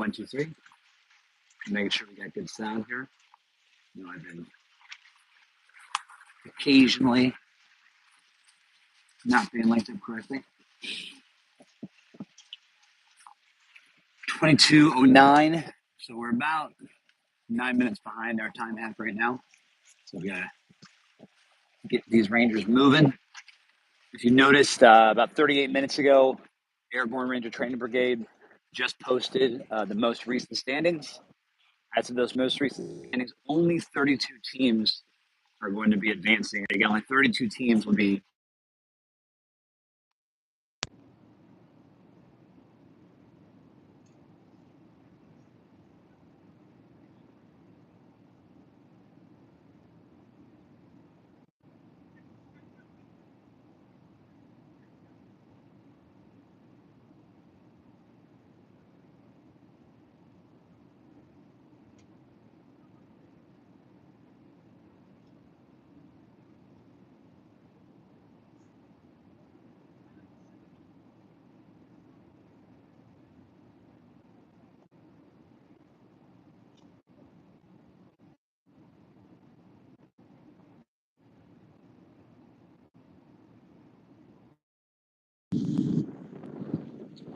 1, 2, 3. Making sure we got good sound here. You know, I've been occasionally not being linked up correctly. 22:09. So we're about 9 minutes behind our time hack right now. So we gotta get these Rangers moving. If you noticed, about 38 minutes ago, Airborne Ranger Training Brigade just posted the most recent standings. As of those most recent standings, only 32 teams are going to be advancing. Again, only 32 teams will be.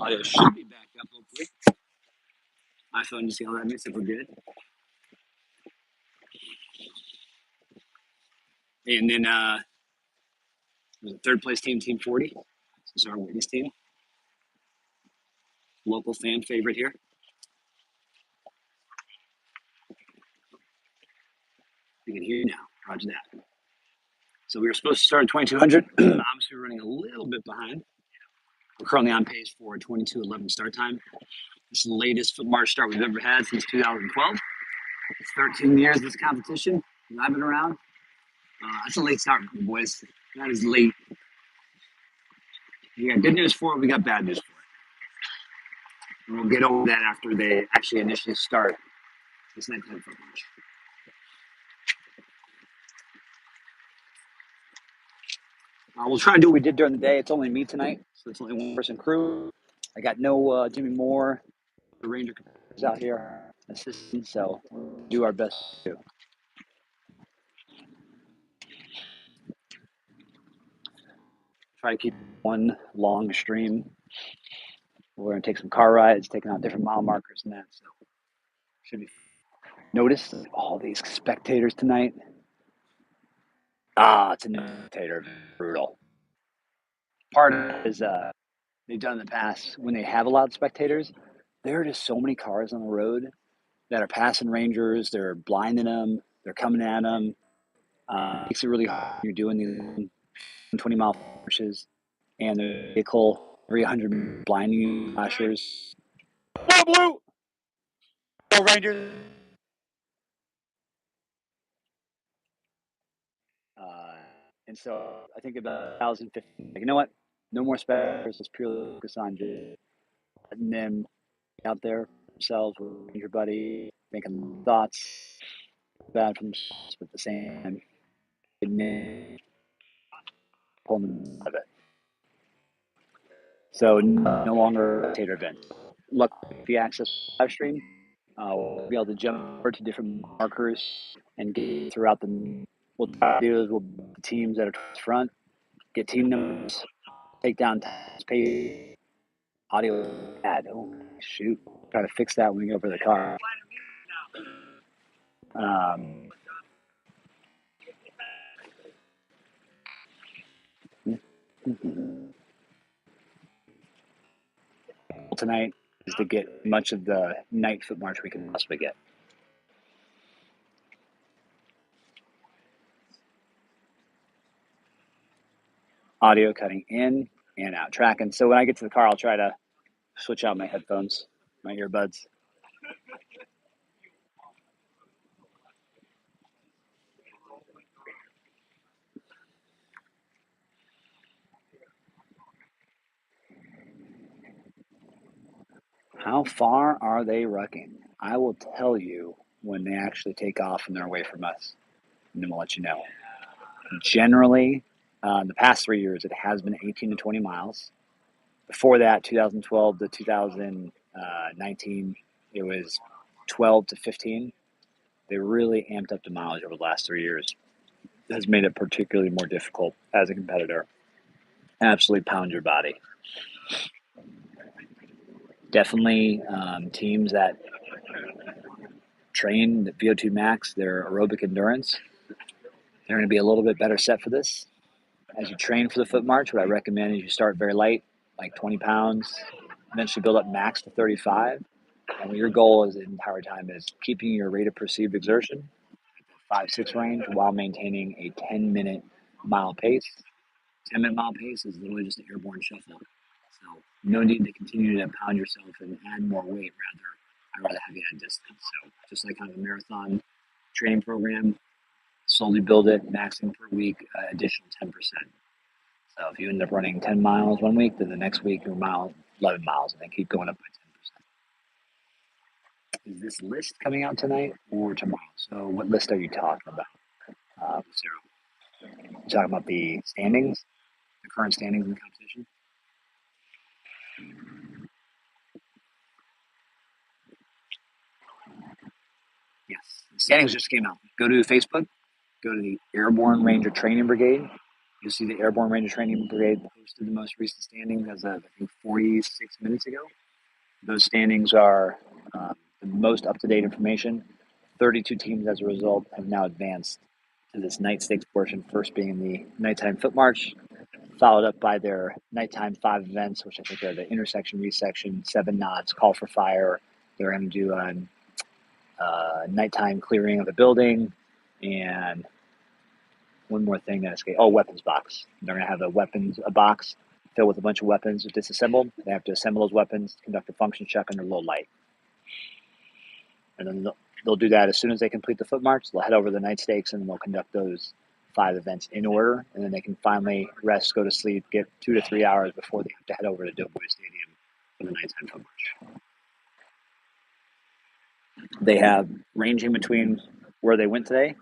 Audio should be back up, hopefully. iPhone to see how that makes if we're good. And then there's a third place team, Team 40. This is our witness team. Local fan favorite here. You can hear you now. Roger that. So we were supposed to start at 2200. Obviously, we're running a little bit behind. We're currently on pace for a 22:11 start time. This is the latest foot march start we've ever had since 2012. It's 13 years of this competition. I've been around. That's a late start, boys. That is late. We got good news for it. We got bad news for it. And we'll get over that after they actually initially start this nighttime foot march. We'll try and do what we did during the day. It's only me tonight, so it's only one person crew. I got no Jimmy Moore, the Ranger is out here assisting, so we'll do our best to. Try to keep one long stream. We're going to take some car rides, taking out different mile markers and that, so should be. Notice all these spectators tonight. It's a spectator, brutal. Part of it is they've done in the past when they have a lot of spectators, there are just so many cars on the road that are passing Rangers. They're blinding them. They're coming at them. Makes it really hard when you're doing these 20-mile pushes and the vehicle 300 blinding flashers. Blue! Go Rangers! And so I think about 2015, like, you know what? No more spectators. Let's purely focus on just letting them out there themselves with your buddy, making thoughts bad from but at the same time, pulling them out of it. So no longer a spectator event. Luckily, if you access live stream, we'll be able to jump over to different markers and get throughout the. What we'll do is we'll the teams that are front, get team numbers, take down pay audio bad. Oh shoot! Try to fix that when we get over the car. Tonight is to get much of the night foot march we can possibly get. Audio cutting in and out, tracking. So when I get to the car, I'll try to switch out my headphones, my earbuds. How far are they rucking? I will tell you when they actually take off and they're away from us, and then we'll let you know. Generally, in the past 3 years, it has been 18 to 20 miles. Before that, 2012 to 2019, it was 12 to 15. They really amped up the mileage over the last 3 years. It has made it particularly more difficult as a competitor. Absolutely pound your body. Definitely teams that train the VO2 max, their aerobic endurance, they're going to be a little bit better set for this. As you train for the foot march, what I recommend is you start very light, like 20 pounds, eventually build up max to 35. And what your goal is the entire time is keeping your rate of perceived exertion 5-6 range while maintaining a 10-minute mile pace. 10-minute mile pace is literally just an airborne shuffle. So no need to continue to pound yourself and add more weight. I'd rather have you add distance. So just like kind of a marathon training program, slowly build it, maxing per week, additional 10%. So if you end up running 10 miles one week, then the next week you're 11 miles, and then keep going up by 10%. Is this list coming out tonight or tomorrow? So what list are you talking about, Sarah? You talking about the standings, the current standings in the competition? Yes, the standings just came out. Go to Facebook, go to the Airborne Ranger Training Brigade. You'll see the Airborne Ranger Training Brigade posted the most recent standings as of, I think, 46 minutes ago. Those standings are the most up-to-date information. 32 teams, as a result, have now advanced to this night stakes portion, first being the nighttime foot march, followed up by their nighttime 5 events, which I think are the intersection, resection, 7 knots, call for fire. They're going to do a nighttime clearing of a building, and one more thing that escaped. Oh, weapons box. They're going to have a box filled with a bunch of weapons disassembled. They have to assemble those weapons, conduct a function check under low light. And then they'll do that as soon as they complete the foot march. They'll head over to the night stakes, and they'll conduct those 5 events in order. And then they can finally rest, go to sleep, get 2 to 3 hours before they have to head over to Doughboy Stadium for the nighttime foot march. They have ranging between where they went today.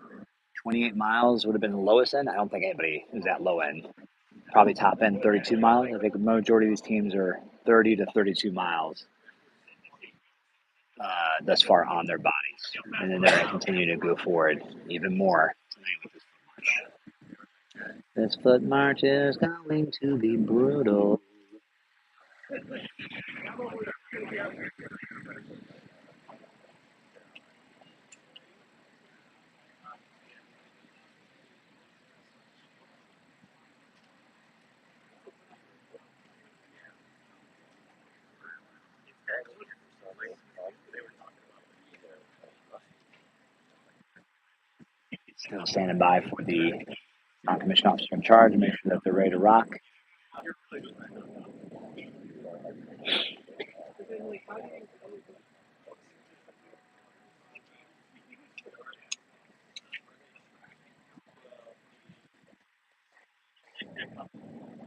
28 miles would have been the lowest end. I don't think anybody is that low end. Probably top end 32 miles. I think the majority of these teams are 30 to 32 miles thus far on their bodies. And then they're going to continue to go forward even more tonight with this foot march. This foot march is going to be brutal. Still standing by for the non-commissioned officer in charge to make sure that they're ready to rock.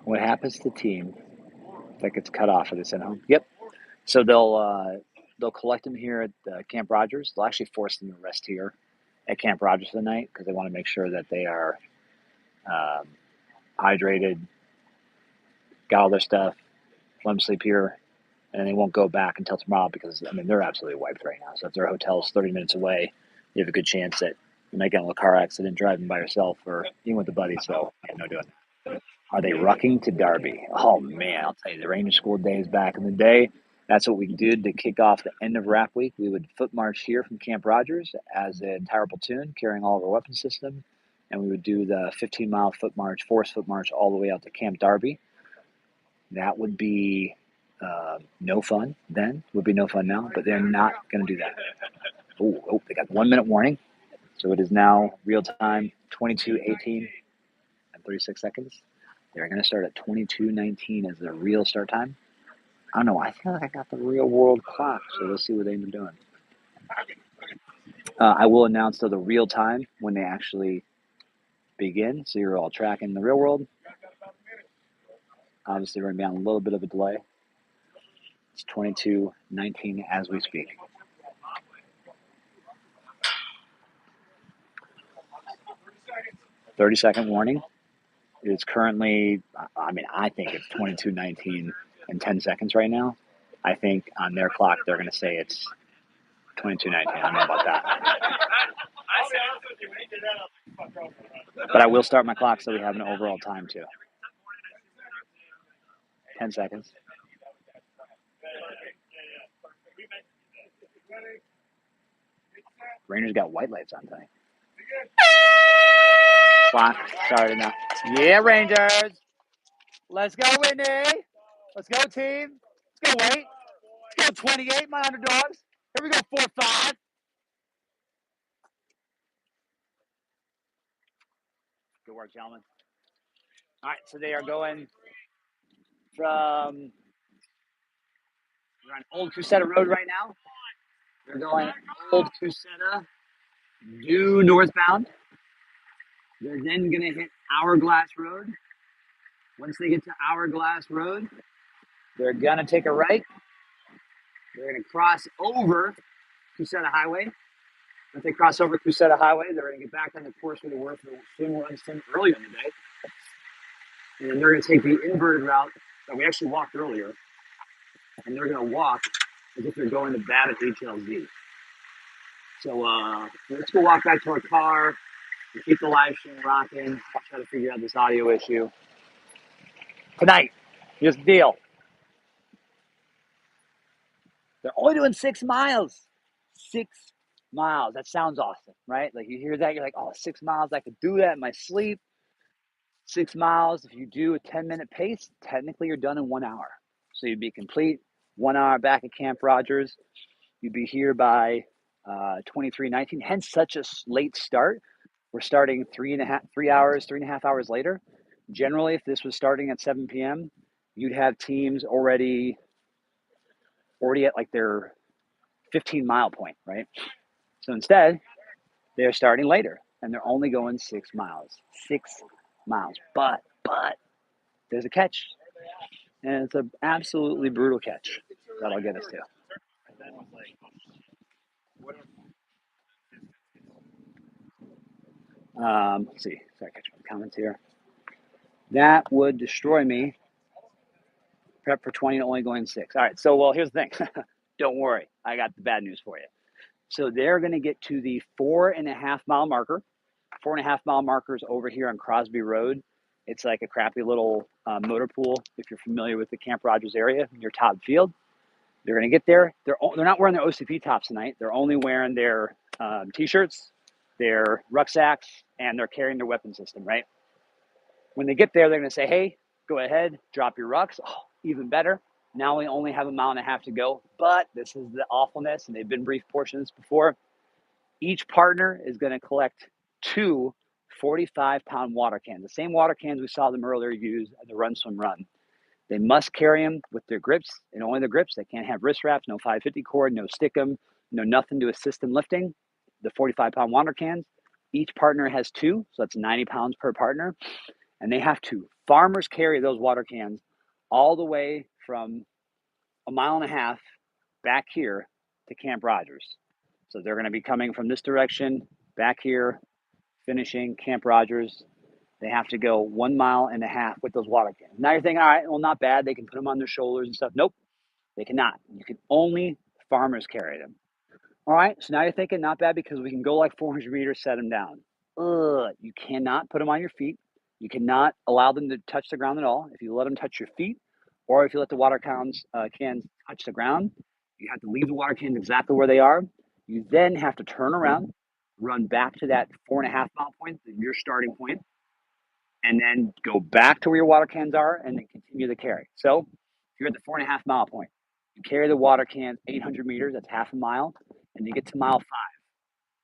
What happens to the team that gets cut off of this at home? Yep. So they'll collect them here at Camp Rogers. They'll actually force them to rest here at Camp Rogers for the night because they want to make sure that they are hydrated, got all their stuff, let them sleep here, and they won't go back until tomorrow because, I mean, they're absolutely wiped right now. So if their hotel's 30 minutes away, you have a good chance that you might get in a car accident driving by yourself or even with a buddy. So, yeah, no doing that. Are they rucking to Derby? Oh, man, I'll tell you, the Ranger School days back in the day, that's what we did to kick off the end of RAP week. We would foot march here from Camp Rogers as an entire platoon, carrying all of our weapon system, and we would do the 15-mile foot march, forced foot march, all the way out to Camp Derby. That would be no fun then. Would be no fun now, but they're not going to do that. Oh, they got 1 minute warning. So it is now real time 22:18 and 36 seconds. They're going to start at 22:19 as the real start time. I don't know. I feel like I got the real world clock, so let's see what they end up doing. I will announce though the real time when they actually begin, so you're all tracking the real world. Obviously, we're going to be on a little bit of a delay. It's 22:19 as we speak. "30-second warning." It's currently, I mean, I think it's 22:19 and 10 seconds right now. I think on their clock, they're going to say it's 22:19. I don't know about that. But I will start my clock so we have an overall time too. 10 seconds. Rangers got white lights on tonight. Clock started now. Yeah, Rangers. Let's go, Whitney. Let's go, team. Let's go, Wait. Let's go, 28, my underdogs. Here we go, 4-5. Good work, gentlemen. All right, so they are going from, we're on Old Cusetta Road right now. They're going Old Cusetta, due northbound. They're then going to hit Hourglass Road. Once they get to Hourglass Road, they're going to take a right. They're going to cross over Cusetta Highway. Once they cross over Cusetta Highway, they're going to get back on the course where they were for the swim run sim earlier in the day. And then they're going to take the inverted route that we actually walked earlier. And they're going to walk as if they're going to bat at HLZ. So let's go walk back to our car and keep the live stream rocking. I'll try to figure out this audio issue. Tonight, here's the deal. They're only doing 6 miles. 6 miles. That sounds awesome, right? Like you hear that, you're like, oh, 6 miles, I could do that in my sleep. 6 miles, if you do a 10-minute pace, technically you're done in 1 hour. So you'd be complete, 1 hour back at Camp Rogers. You'd be here by 23:19. Hence such a late start. We're starting 3.5 hours later. Generally, if this was starting at 7 p.m., you'd have teams already at like their 15-mile point, right? So instead, they're starting later, and they're only going 6 miles. 6 miles. But there's a catch, and it's an absolutely brutal catch that I'll get us to. Let's see. Sorry, catch my comments here. That would destroy me. Prep for 20 and only going 6. All right. So, well, here's the thing. Don't worry. I got the bad news for you. So they're going to get to the 4.5 mile marker. 4.5 mile markers over here on Crosby Road. It's like a crappy little motor pool. If you're familiar with the Camp Rogers area near Todd Field, they're going to get there. They're not wearing their OCP tops tonight. They're only wearing their t-shirts, their rucksacks, and they're carrying their weapon system, right? When they get there, they're going to say, hey, go ahead, drop your rucks. Oh, even better. Now we only have 1.5 miles to go, but this is the awfulness, and they've been brief portions before. Each partner is going to collect 2 45-pound water cans, the same water cans we saw them earlier use at the Run Swim Run. They must carry them with their grips, and only the grips. They can't have wrist wraps, no 550 cord, no stickum, no nothing to assist in lifting. The 45-pound water cans, each partner has 2, so that's 90 pounds per partner. And they have to, farmers carry those water cans all the way from 1.5 miles back here to Camp Rogers. So they're going to be coming from this direction back here, finishing Camp Rogers. They have to go 1.5 miles with those water cans. Now you're thinking, all right, well, not bad. They can put them on their shoulders and stuff. Nope, they cannot. You can only farmers carry them. All right, so now you're thinking, not bad because we can go like 400 meters, set them down. You cannot put them on your feet. You cannot allow them to touch the ground at all. If you let them touch your feet, or if you let the water cans touch the ground, you have to leave the water cans exactly where they are. You then have to turn around, run back to that 4.5 mile point, your starting point, and then go back to where your water cans are and then continue the carry. So if you're at the 4.5 mile point, you carry the water cans 800 meters, that's half a mile, and you get to mile 5.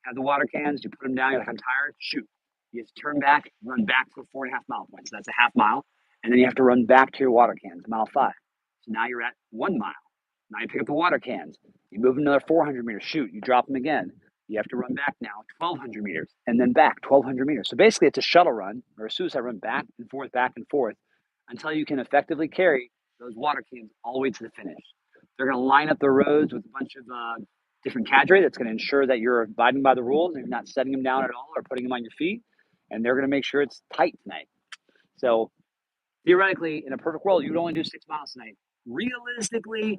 Have the water cans, you put them down, you're like, I'm tired, shoot. You just turn back, run back to the 4.5 mile point. So that's a half mile. And then you have to run back to your water cans, mile 5. So now you're at 1 mile. Now you pick up the water cans. You move another 400 meters, shoot, you drop them again. You have to run back now 1,200 meters and then back 1,200 meters. So basically it's a shuttle run or a suicide run back and forth until you can effectively carry those water cans all the way to the finish. They're going to line up the roads with a bunch of different cadre that's going to ensure that you're abiding by the rules and you're not setting them down at all or putting them on your feet. And they're going to make sure it's tight tonight. So theoretically, in a perfect world, you would only do 6 miles tonight. Realistically,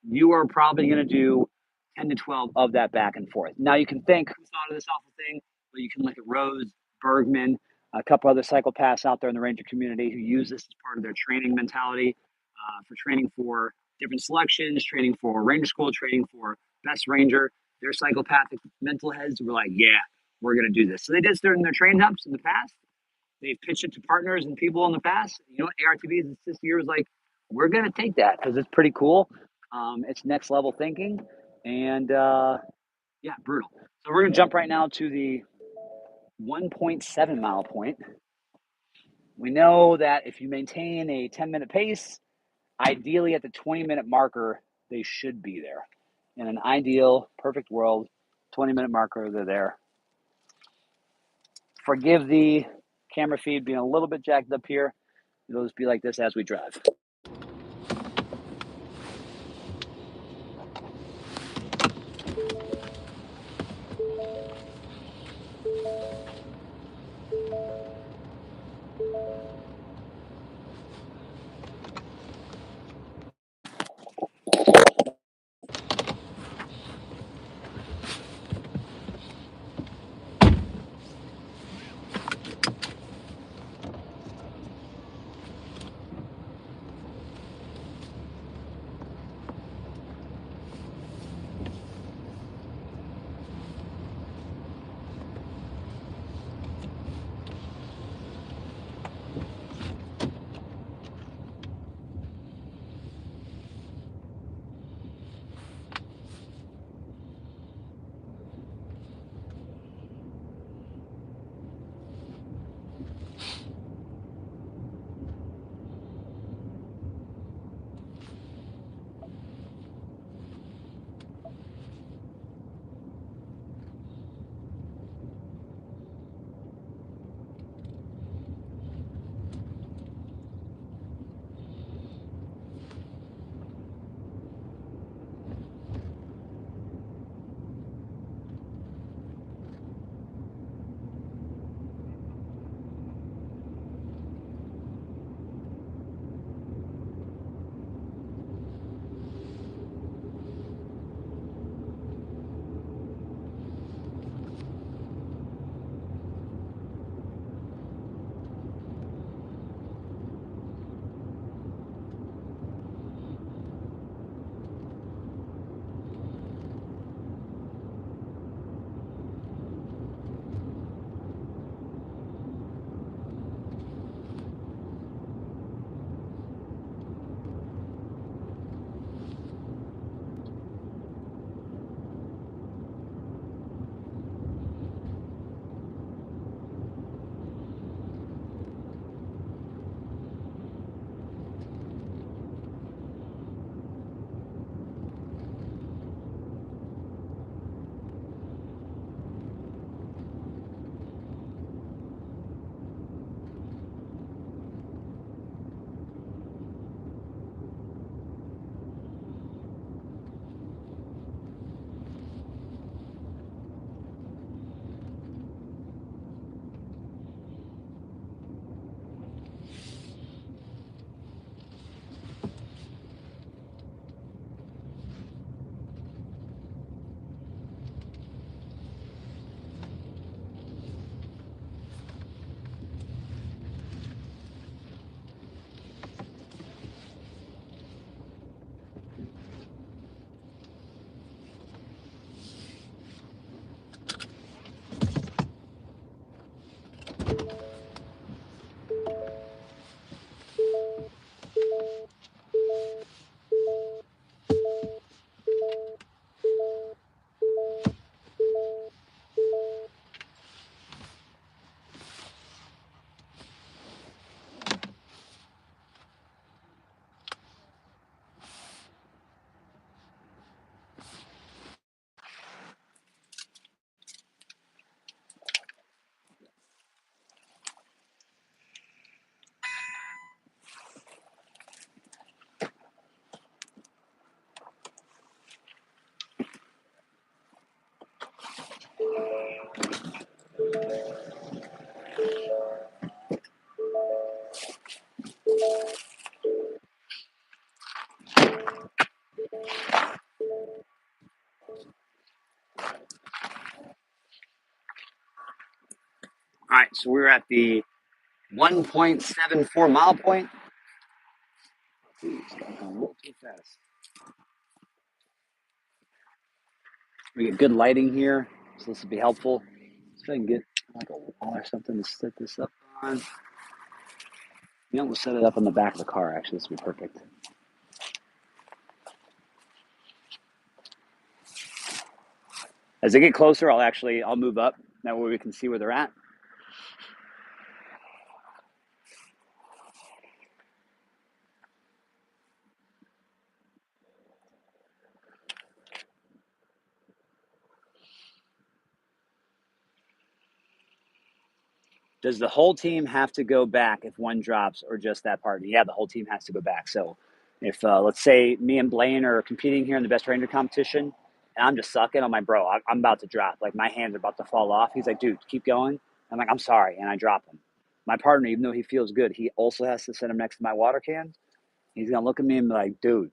you are probably going to do 10 to 12 of that back and forth. Now you can think, who thought of this awful thing? Well, you can look at Rose, Bergman, a couple other cyclopaths out there in the ranger community who use this as part of their training mentality for training for different selections, training for ranger school, training for best ranger. Their psychopathic mental heads were like, yeah, we're going to do this. So they did during their train ups in the past. They've pitched it to partners and people in the past. You know, ARTB this year was like, we're going to take that because it's pretty cool. It's next level thinking. And yeah, brutal. So we're going to jump right now to the 1.7 mile point. We know that if you maintain a 10-minute pace, ideally at the 20-minute marker, they should be there. In an ideal, perfect world, 20-minute marker, they're there. Forgive the camera feed being a little bit jacked up here. It'll just be like this as we drive. All right, so we're at the 1.74 mile point. Please, going a little too fast. We get good lighting here, so this will be helpful. So I can get like a wall or something to set this up on. You know, we'll set it up on the back of the car. Actually, this will be perfect. As they get closer, I'll move up. That way we can see where they're at. Does the whole team have to go back if one drops or just that partner? Yeah, the whole team has to go back. So if, let's say, me and Blaine are competing here in the Best Ranger competition, and I'm just sucking, I'm like, bro, I'm about to drop. Like, my hands are about to fall off. He's like, dude, keep going. I'm like, I'm sorry. And I drop him. My partner, even though he feels good, he also has to set him next to my water cans. He's going to look at me and be like, dude,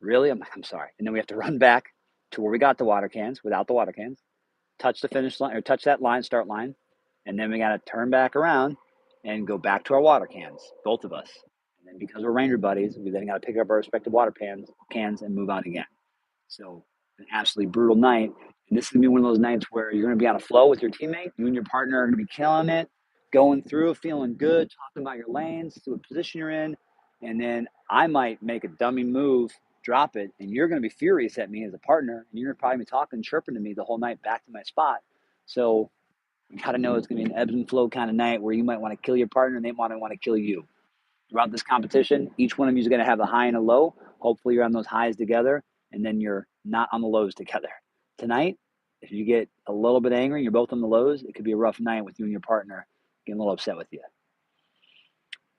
really? I'm like, I'm sorry. And then we have to run back to where we got the water cans without the water cans, touch the finish line or touch that line, start line. And then we got to turn back around and go back to our water cans, both of us. And then because we're Ranger buddies, we then got to pick up our respective water cans and move on again. So an absolutely brutal night. And this is going to be one of those nights where you're going to be on a flow with your teammate. You and your partner are going to be killing it, going through, feeling good, talking about your lanes, to what position you're in. And then I might make a dummy move, drop it, and you're going to be furious at me as a partner. And you're going to probably be talking, chirping to me the whole night back to my spot. So you got to know it's going to be an ebbs and flow kind of night where you might want to kill your partner and they might want to kill you. Throughout this competition, each one of you is going to have a high and a low. Hopefully, you're on those highs together, and then you're not on the lows together. Tonight, if you get a little bit angry and you're both on the lows, it could be a rough night with you and your partner getting a little upset with you.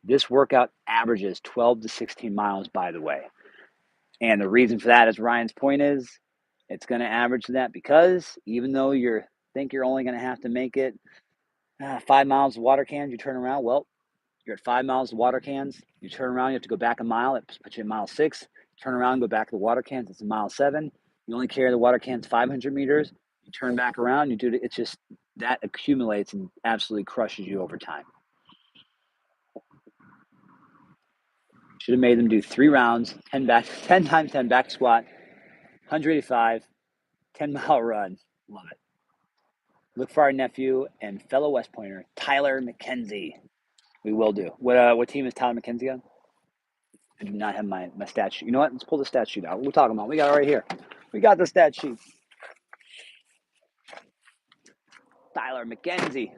This workout averages 12 to 16 miles, by the way. And the reason for that, as Ryan's point is, it's going to average that because even though you think you're only going to have to make it 5 miles of water cans, you turn around, well, you're at 5 miles of water cans. You turn around, you have to go back a mile. It puts you at mile 6. Turn around, go back to the water cans. It's a mile 7. You only carry the water cans 500 meters. You turn back around. You do it. It's just that accumulates and absolutely crushes you over time. Should have made them do 3 rounds, 10 times 10 back squat, 185, 10-mile run. Love it. Look for our nephew and fellow West Pointer, Tyler McKenzie. We will do. What team is Tyler McKenzie on? I do not have my stat sheet. You know what? Let's pull the stat sheet out. What we're talking about. We got it right here. We got the stat sheet. Tyler McKenzie.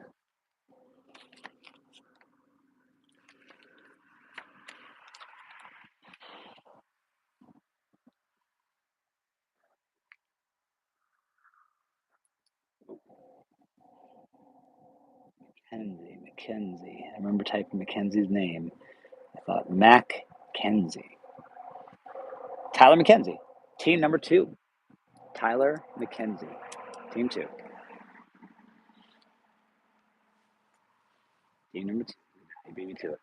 McKenzie. I remember typing McKenzie's name. I thought, Kenzie. Tyler McKenzie. Team number 2. Tyler McKenzie. Team 2. Team number 2. He beat me to it.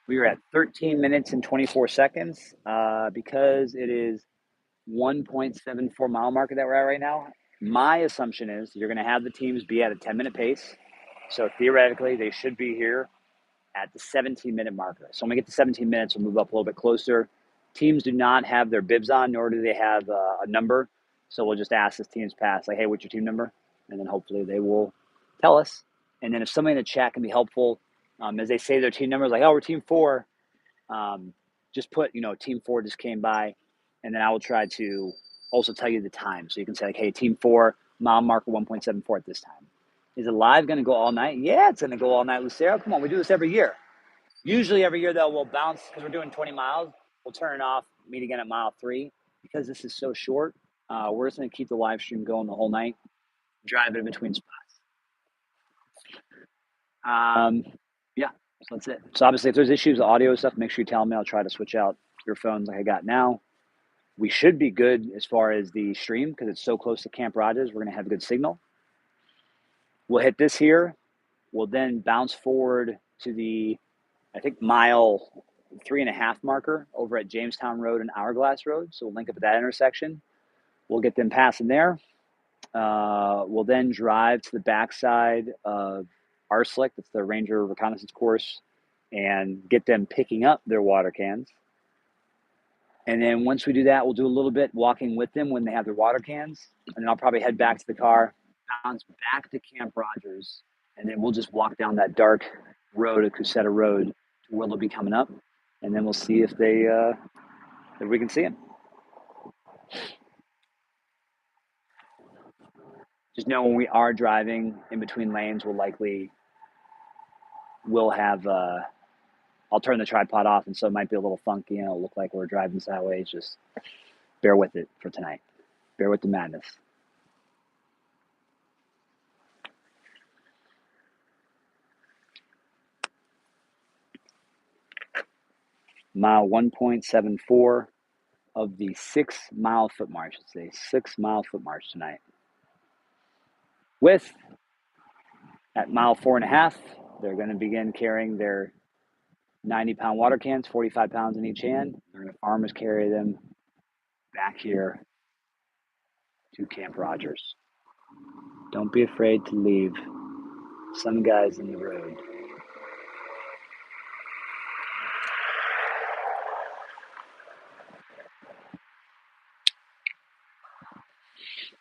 We are at 13 minutes and 24 seconds because it is 1.74 mile marker that we're at right now. My assumption is you're going to have the teams be at a 10-minute pace. So theoretically, they should be here at the 17-minute marker. So when we get to 17 minutes, we'll move up a little bit closer. Teams do not have their bibs on, nor do they have a number. So we'll just ask as teams pass, like, hey, what's your team number? And then hopefully they will tell us. And then if somebody in the chat can be helpful, as they say their team numbers, like, oh, we're team 4, just put, team 4 just came by. And then I will try to also tell you the time. So you can say, like, hey, team 4, mile marker 1.74 at this time. Is it live going to go all night? Yeah, it's going to go all night, Lucero. Come on, we do this every year. Usually every year, though, we'll bounce because we're doing 20 miles. We'll turn it off, meet again at mile 3. Because this is so short, we're just going to keep the live stream going the whole night, drive it in between spots. Yeah, so that's it. So obviously, if there's issues with audio stuff, make sure you tell me. I'll try to switch out your phones like I got now. We should be good as far as the stream because it's so close to Camp Rogers. We're going to have a good signal. We'll hit this here. We'll then bounce forward to the, I think, mile 3.5 marker over at Jamestown Road and Hourglass Road. So we'll link up at that intersection. We'll get them passing there. We'll then drive to the backside of RSLIC, that's the Ranger Reconnaissance Course, and get them picking up their water cans. And then once we do that, we'll do a little bit walking with them when they have their water cans. And then I'll probably head back to the car, bounce back to Camp Rogers, and then we'll just walk down that dark road, a Cusetta Road, to where they'll be coming up. And then we'll see if we can see them. Just know when we are driving in between lanes, we'll have, I'll turn the tripod off, and so it might be a little funky, and it'll look like we're driving sideways. Just bear with it for tonight. Bear with the madness. Mile 1.74 of the 6-mile foot march. It's a 6-mile foot march tonight. With, at mile 4.5, they're going to begin carrying their 90-pound water cans, 45 pounds in each hand. They're going to farmers carry them back here to Camp Rogers. Don't be afraid to leave some guys in the road.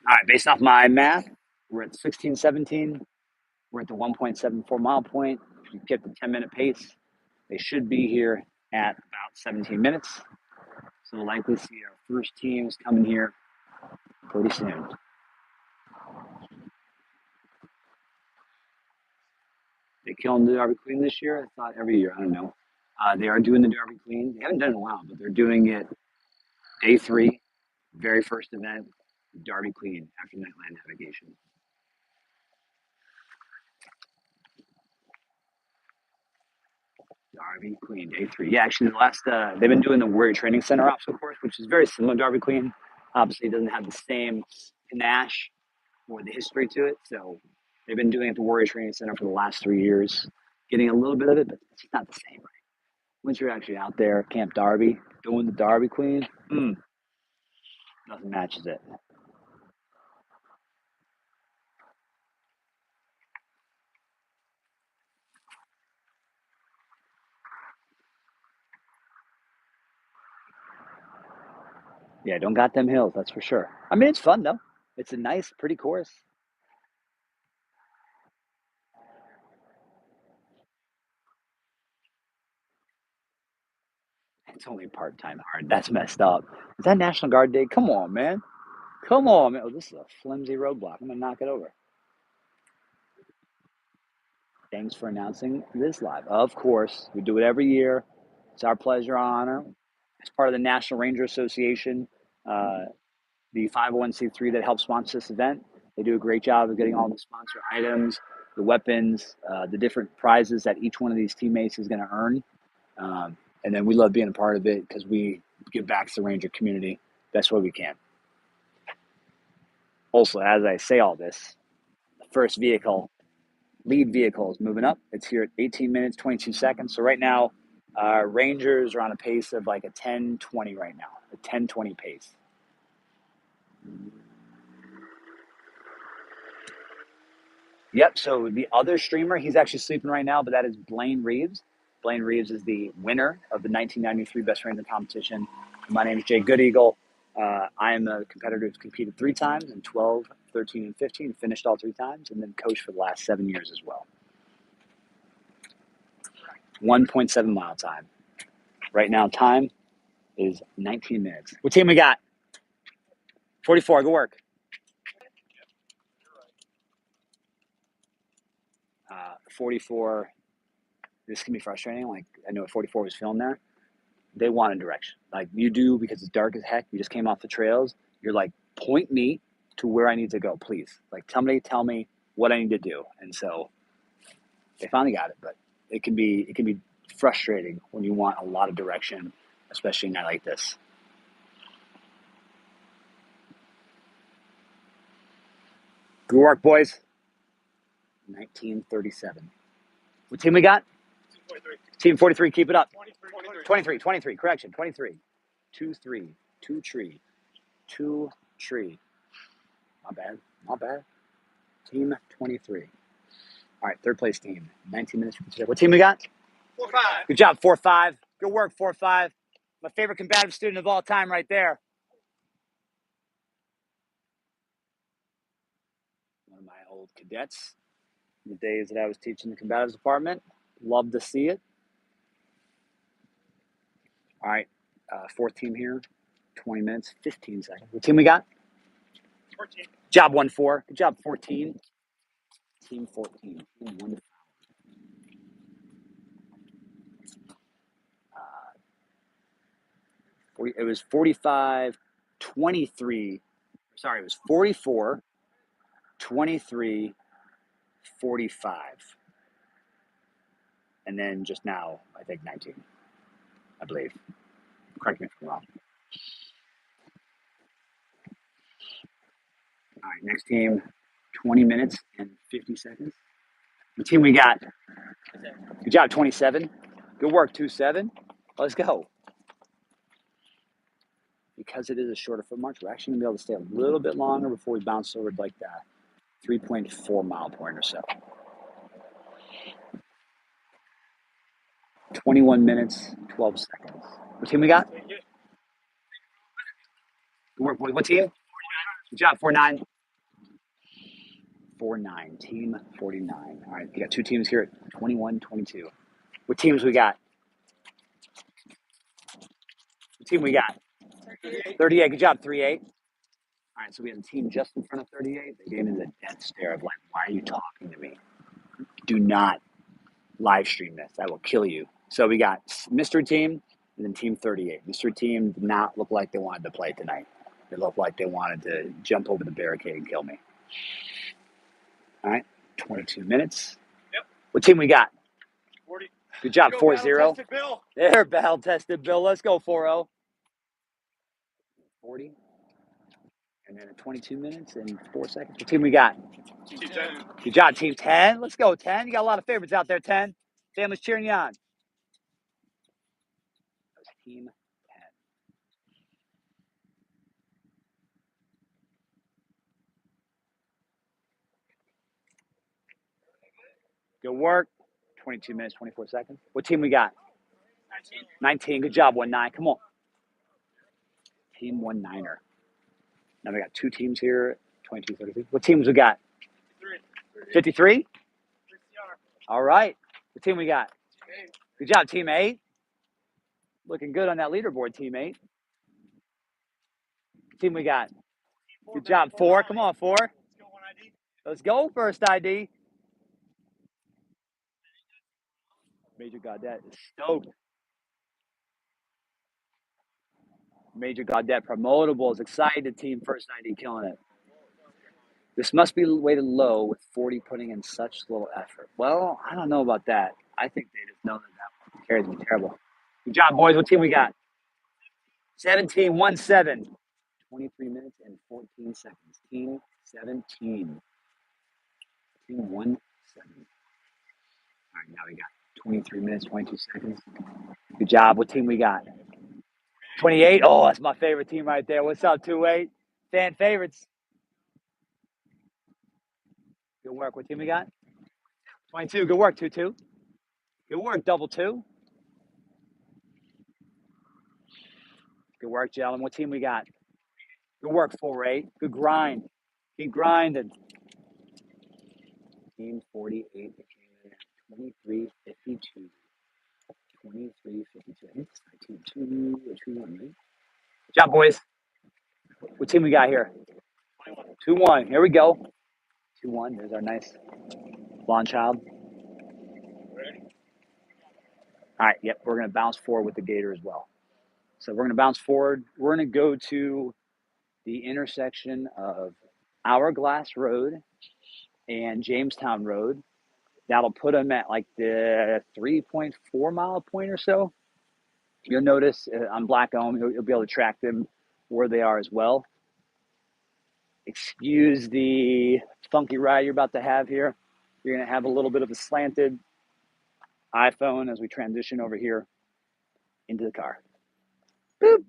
All right, based off my math, we're at 16:17. We're at the 1.74 mile point. If you get the 10-minute pace, they should be here at about 17 minutes. So we'll likely see our first teams coming here pretty soon. They killing the Derby Queen this year? I thought every year. I don't know. They are doing the Derby Queen. They haven't done it in a while, but they're doing it day 3, very first event, Derby Queen after Nightland Navigation. Derby Queen, day 3. Yeah, actually, they've been doing the Warrior Training Center Obstacle Course, which is very similar to Derby Queen. Obviously, it doesn't have the same panache or the history to it. So they've been doing it at the Warrior Training Center for the last 3 years, getting a little bit of it, but it's not the same, right? Once you're actually out there, Camp Derby, doing the Derby Queen, nothing matches it. Yeah, don't got them hills, that's for sure. I mean, it's fun, though. It's a nice, pretty course. It's only part-time hard. That's messed up. Is that National Guard Day? Come on, man. Come on, man. Oh, this is a flimsy roadblock. I'm going to knock it over. Thanks for announcing this live. Of course, we do it every year. It's our pleasure, honor. As part of the National Ranger Association, the 501c3 that helps sponsor this event. They do a great job of getting all the sponsor items, the weapons, the different prizes that each one of these teammates is going to earn. And then we love being a part of it because we give back to the Ranger community best way we can. Also, as I say all this, the first lead vehicle is moving up. It's here at 18 minutes, 22 seconds. So right now, Rangers are on a pace of like a 10:20 right now, a 10:20 pace. Yep, so the other streamer, he's actually sleeping right now, but that is Blaine Reeves. Blaine Reeves is the winner of the 1993 Best Ranger competition. My name is Jay Goodeagle. I am a competitor who's competed 3 times in 12, 13, and 15, finished all 3 times, and then coached for the last 7 years as well. 1.7 mile time. Right now, time is 19 minutes. What team we got? 44, good work. 44, this can be frustrating. Like, I know what 44 was feeling there. They want a direction. Like you do, because it's dark as heck. You just came off the trails. You're like, point me to where I need to go, please. Like, tell me what I need to do. And so they finally got it, but it can be frustrating when you want a lot of direction, especially a night like this. Good work, boys. 1937. What team we got? Team 43, keep it up. 23, correction, 23. 2-3, 2 tree, 2 tree. Not bad. Team 23. All right, third place team. 19 minutes. What team we got? 4-5. Good job, 4-5. Good work, 4-5. My favorite combative student of all time right there. One of my old cadets. The days that I was teaching the combatives department. Love to see it. All right, fourth team here. 20 minutes, 15 seconds. What team we got? 14. Job 1-4. Good job, 14. Team 14. It was 45-23. Sorry, it was 44-23, 45. And then just now, I think 19, I believe. Correct me if I'm wrong. All right, next team, 20 minutes and 50 seconds. The team we got. Good job, 27. Good work, 2-7. Let's go. Because it is a shorter foot march, we're actually going to be able to stay a little bit longer before we bounce over like that 3.4 mile point or so. 21 minutes, 12 seconds. What team we got? What team? Good job, 4-9. 4-9, team 49. All right, you got two teams here at 21-22. What teams we got? What team we got? 38. Good job, 3-8. All right, so we have a team just in front of 38. They gave me the death stare of like, why are you talking to me? Do not live stream this. I will kill you. So we got mystery team and then team 38. Mystery team did not look like they wanted to play tonight. They looked like they wanted to jump over the barricade and kill me. All right, 22 minutes. Yep. What team we got? 40. Good job, 4-0. Bill. There, battle-tested Bill. Let's go, 4-0. 40. And then 22 minutes and 4 seconds. What team we got? Team 10. Good job, team 10. Let's go, 10. You got a lot of favorites out there, 10. Family's cheering you on. That was team 10. Good work. 22 minutes, 24 seconds. What team we got? 19. Good job, 1-9. Come on. Team 1-9er. Now we got two teams here, 22, 33. What teams we got? 53? All right. What team we got? Good job, team 8. Looking good on that leaderboard, team 8. What team we got? Good job, 4. Come on, 4. Let's go, first ID. Major Gaudet is stoked. Major Gaudet promotable is excited. Team first ID killing it. This must be weighted low with 40 putting in such little effort. Well, I don't know about that. I think they just know that carries me terrible. Good job, boys. What team we got? 17, 1-7. 23 minutes and 14 seconds. Team 17. Team 1-7. All right, now we got 23 minutes, 22 seconds. Good job. What team we got? 28. Oh, that's my favorite team right there. What's up, 2-8? Fan favorites. Good work. What team we got? 22. Good work, 2-2. Good work, double 2. Good work, gentlemen. What team we got? Good work, 4-8. Good grind. Keep grinding. Team 48 came in at 23-52. 23-52. I think it's like team 2-1, right? Good job, boys. What team we got here? 2-1. Here we go. 2-1. There's our nice blonde child. All right, yep, we're going to bounce forward with the gator as well. So we're going to bounce forward. We're going to go to the intersection of Hourglass Road and Jamestown Road. That'll put them at like the 3.4 mile point or so. You'll notice on Black Elm, you'll be able to track them where they are as well. Excuse the funky ride you're about to have here. You're going to have a little bit of a slanted iPhone as we transition over here into the car. Boop.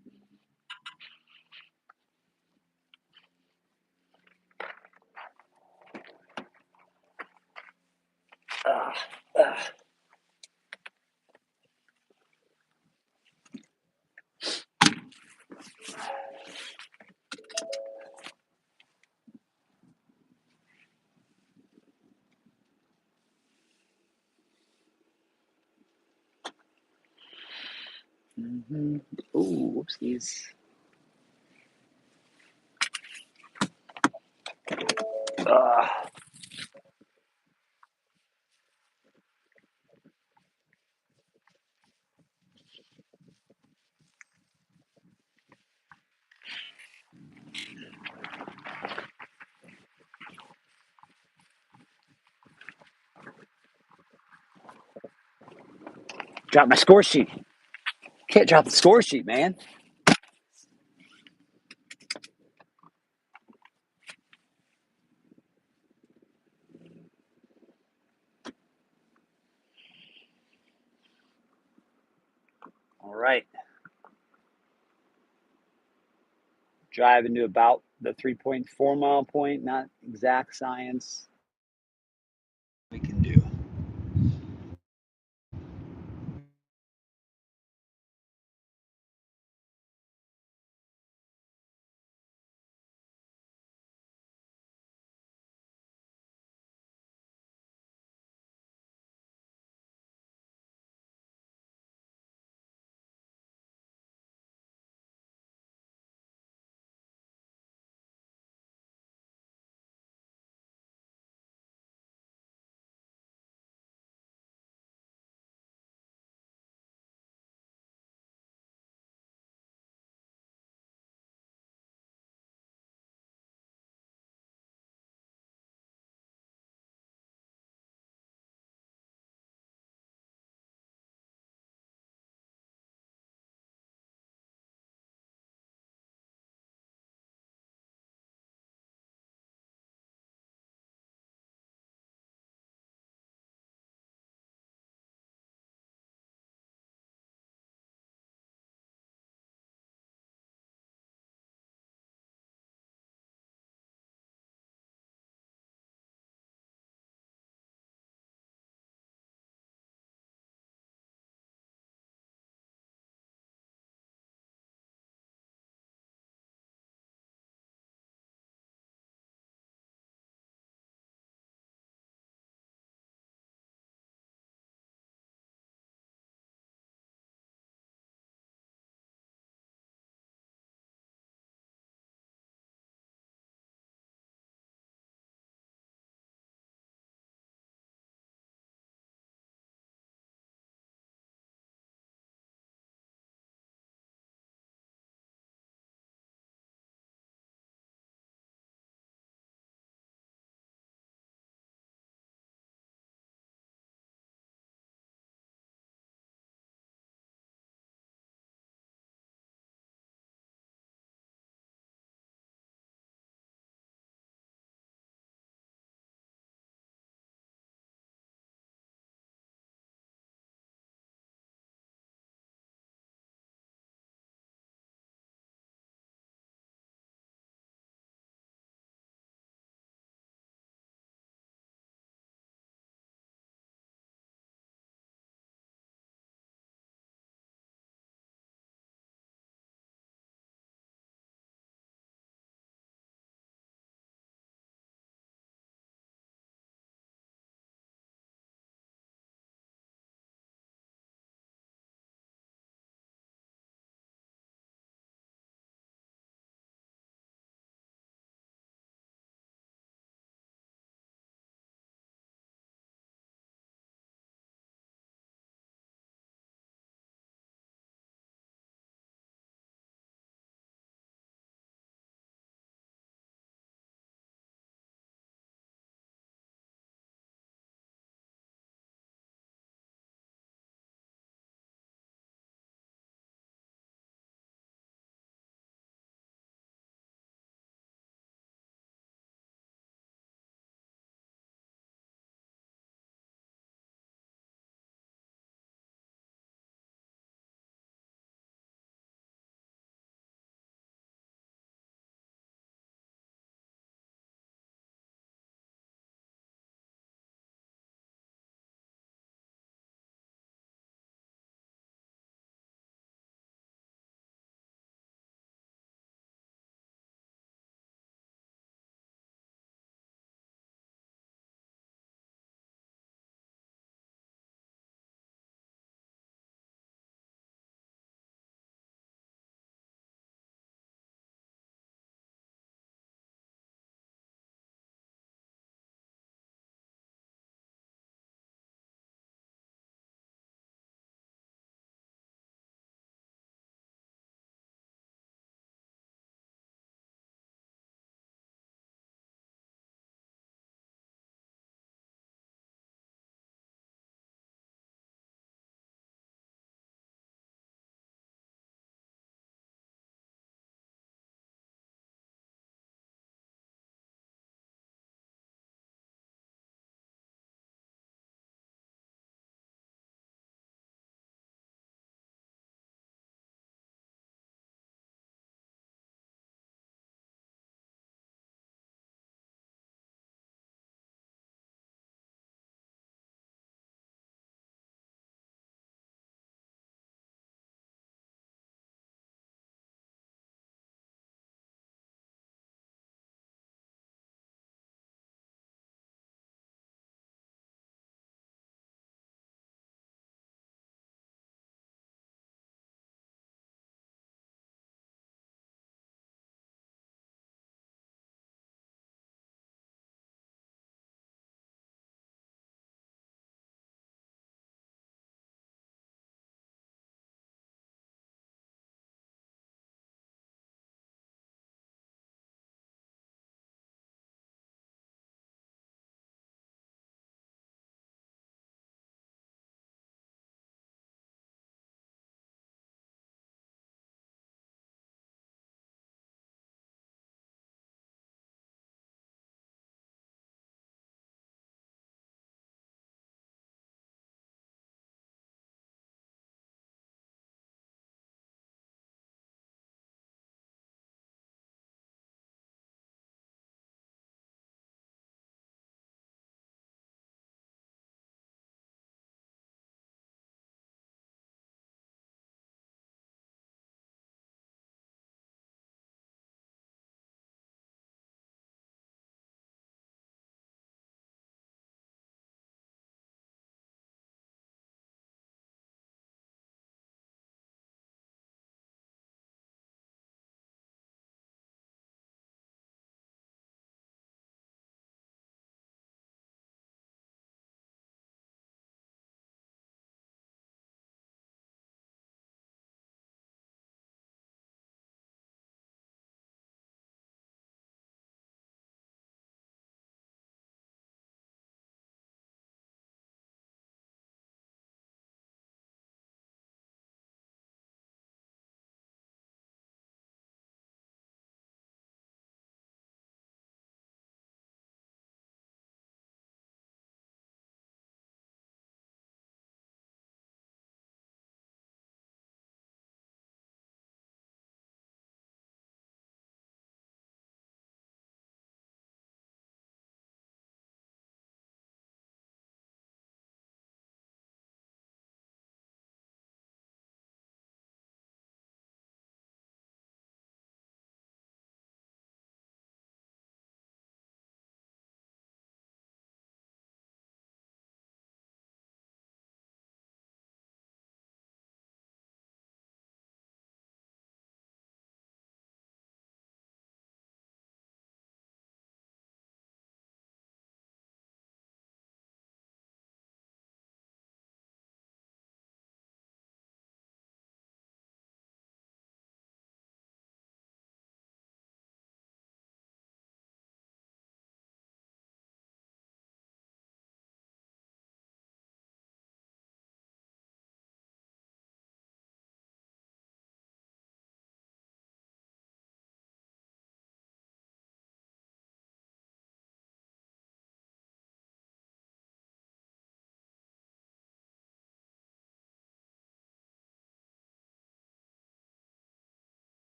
Mm-hmm. Ooh, whoopsies. Drop my score sheet. Can't drop the score sheet, man. All right. Driving to about the 3.4 mile point, not exact science.